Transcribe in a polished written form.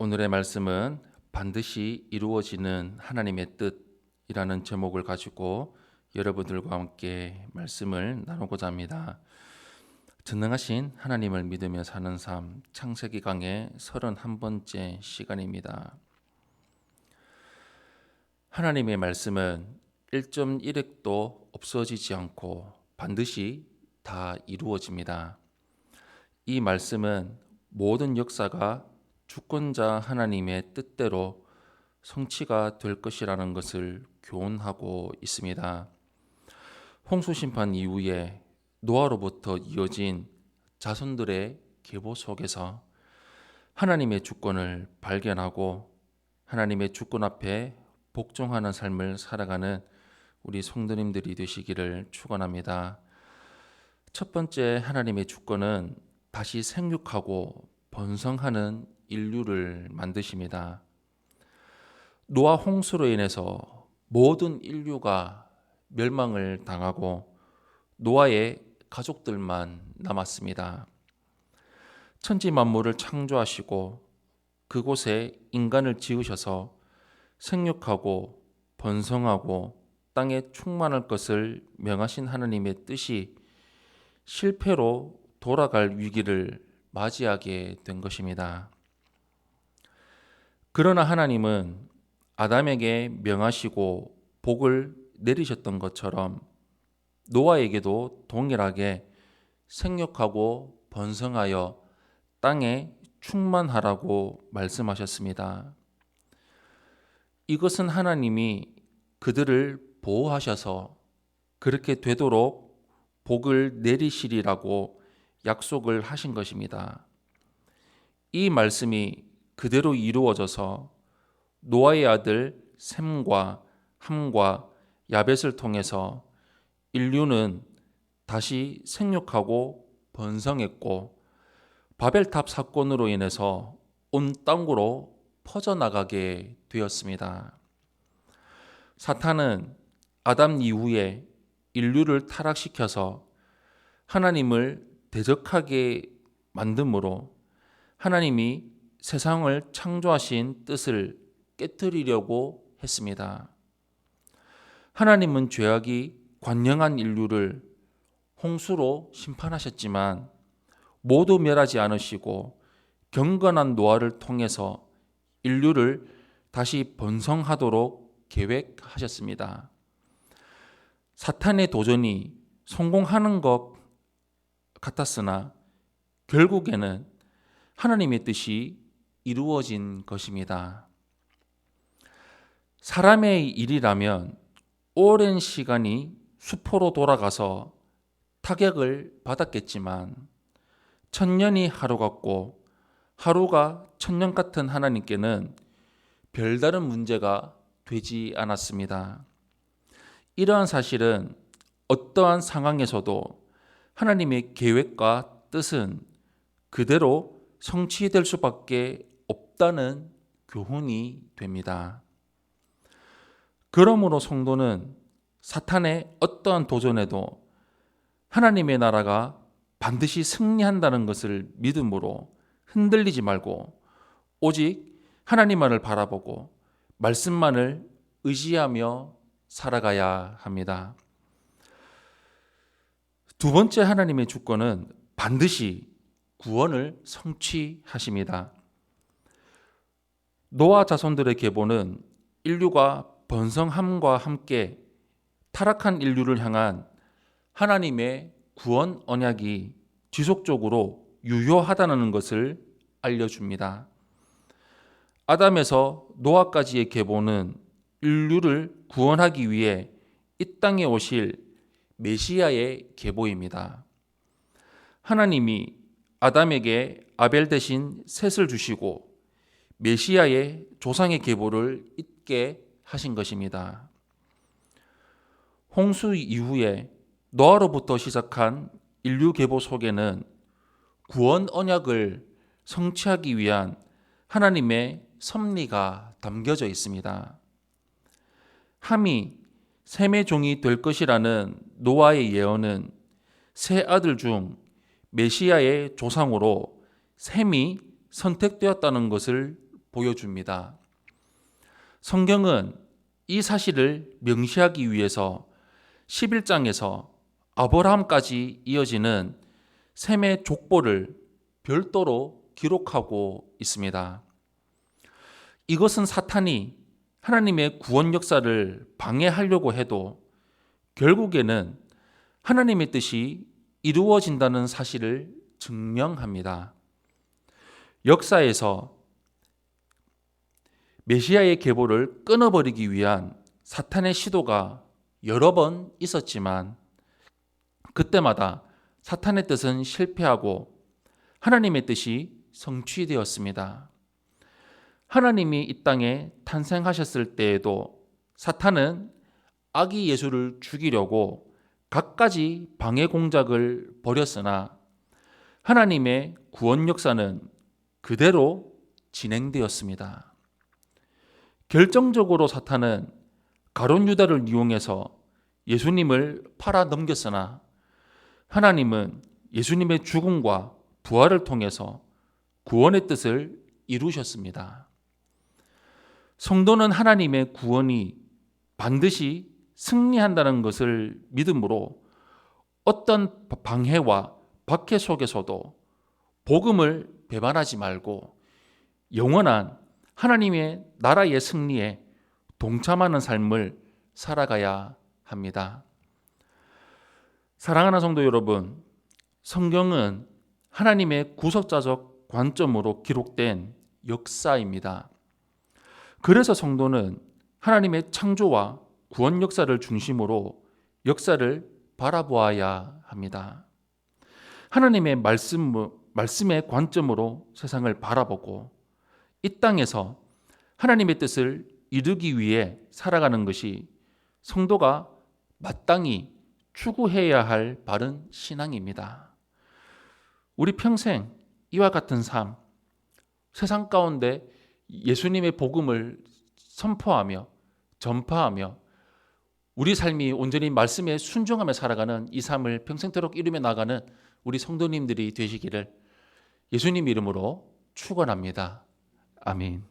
오늘의 말씀은 반드시 이루어지는 하나님의 뜻이라는 제목을 가지고 여러분들과 함께 말씀을 나누고자 합니다. 전능하신 하나님을 믿으며 사는 삶, 창세기 강의 31번째 시간입니다. 하나님의 말씀은 1.1획도 없어지지 않고 반드시 다 이루어집니다. 이 말씀은 모든 역사가 주권자 하나님의 뜻대로 성취가 될 것이라는 것을 교훈하고 있습니다. 홍수 심판 이후에 노아로부터 이어진 자손들의 계보 속에서 하나님의 주권을 발견하고 하나님의 주권 앞에 복종하는 삶을 살아가는 우리 성도님들이 되시기를 축원합니다. 첫 번째 하나님의 주권은 다시 생육하고 번성하는 인류를 만드십니다. 노아 홍수로 인해서 모든 인류가 멸망을 당하고 노아의 가족들만 남았습니다. 천지 만물을 창조하시고 그곳에 인간을 지으셔서 생육하고 번성하고 땅에 충만할 것을 명하신 하나님의 뜻이 실패로 돌아갈 위기를 맞이하게 된 것입니다. 그러나 하나님은 아담에게 명하시고 복을 내리셨던 것처럼 노아에게도 동일하게 생육하고 번성하여 땅에 충만하라고 말씀하셨습니다. 이것은 하나님이 그들을 보호하셔서 그렇게 되도록 복을 내리시리라고 약속을 하신 것입니다. 이 말씀이 그대로 이루어져서 노아의 아들 셈과 함과 야벳을 통해서 인류는 다시 생육하고 번성했고 바벨탑 사건으로 인해서 온 땅으로 퍼져나가게 되었습니다. 사탄은 아담 이후에 인류를 타락시켜서 하나님을 대적하게 만듦으로 하나님이 세상을 창조하신 뜻을 깨뜨리려고 했습니다. 하나님은 죄악이 관영한 인류를 홍수로 심판하셨지만 모두 멸하지 않으시고 경건한 노아를 통해서 인류를 다시 번성하도록 계획하셨습니다. 사탄의 도전이 성공하는 것 같았으나 결국에는 하나님의 뜻이 이루어진 것입니다. 사람의 일이라면 오랜 시간이 수포로 돌아가서 타격을 받았겠지만 천년이 하루 같고 하루가 천년 같은 하나님께는 별다른 문제가 되지 않았습니다. 이러한 사실은 어떠한 상황에서도 하나님의 계획과 뜻은 그대로 성취될 수밖에 없다는 교훈이 됩니다. 그러므로 성도는 사탄의 어떠한 도전에도 하나님의 나라가 반드시 승리한다는 것을 믿음으로 흔들리지 말고 오직 하나님만을 바라보고 말씀만을 의지하며 살아가야 합니다. 두 번째 하나님의 주권은 반드시 구원을 성취하십니다. 노아 자손들의 계보는 인류가 번성함과 함께 타락한 인류를 향한 하나님의 구원 언약이 지속적으로 유효하다는 것을 알려줍니다. 아담에서 노아까지의 계보는 인류를 구원하기 위해 이 땅에 오실 메시아의 계보입니다. 하나님이 아담에게 아벨 대신 셋을 주시고 메시아의 조상의 계보를 잇게 하신 것입니다. 홍수 이후에 노아로부터 시작한 인류 계보 속에는 구원 언약을 성취하기 위한 하나님의 섭리가 담겨져 있습니다. 함이 셈의 종이 될 것이라는 노아의 예언은 세 아들 중 메시아의 조상으로 셈이 선택되었다는 것을 보여줍니다. 성경은 이 사실을 명시하기 위해서 11장에서 아브라함까지 이어지는 셈의 족보를 별도로 기록하고 있습니다. 이것은 사탄이 하나님의 구원 역사를 방해하려고 해도 결국에는 하나님의 뜻이 이루어진다는 사실을 증명합니다. 역사에서 메시아의 계보를 끊어버리기 위한 사탄의 시도가 여러 번 있었지만 그때마다 사탄의 뜻은 실패하고 하나님의 뜻이 성취되었습니다. 하나님이 이 땅에 탄생하셨을 때에도 사탄은 아기 예수를 죽이려고 갖가지 방해 공작을 벌였으나 하나님의 구원 역사는 그대로 진행되었습니다. 결정적으로 사탄은 가룟 유다를 이용해서 예수님을 팔아 넘겼으나 하나님은 예수님의 죽음과 부활을 통해서 구원의 뜻을 이루셨습니다. 성도는 하나님의 구원이 반드시 승리한다는 것을 믿음으로 어떤 방해와 박해 속에서도 복음을 배반하지 말고 영원한 하나님의 나라의 승리에 동참하는 삶을 살아가야 합니다. 사랑하는 성도 여러분, 성경은 하나님의 구속자적 관점으로 기록된 역사입니다. 그래서 성도는 하나님의 창조와 구원 역사를 중심으로 역사를 바라보아야 합니다. 하나님의 말씀의 관점으로 세상을 바라보고 이 땅에서 하나님의 뜻을 이루기 위해 살아가는 것이 성도가 마땅히 추구해야 할 바른 신앙입니다. 우리 평생 이와 같은 삶, 세상 가운데 예수님의 복음을 선포하며 전파하며 우리 삶이 온전히 말씀에 순종하며 살아가는 이 삶을 평생토록 이루며 나가는 우리 성도님들이 되시기를 예수님 이름으로 축원합니다. 아멘.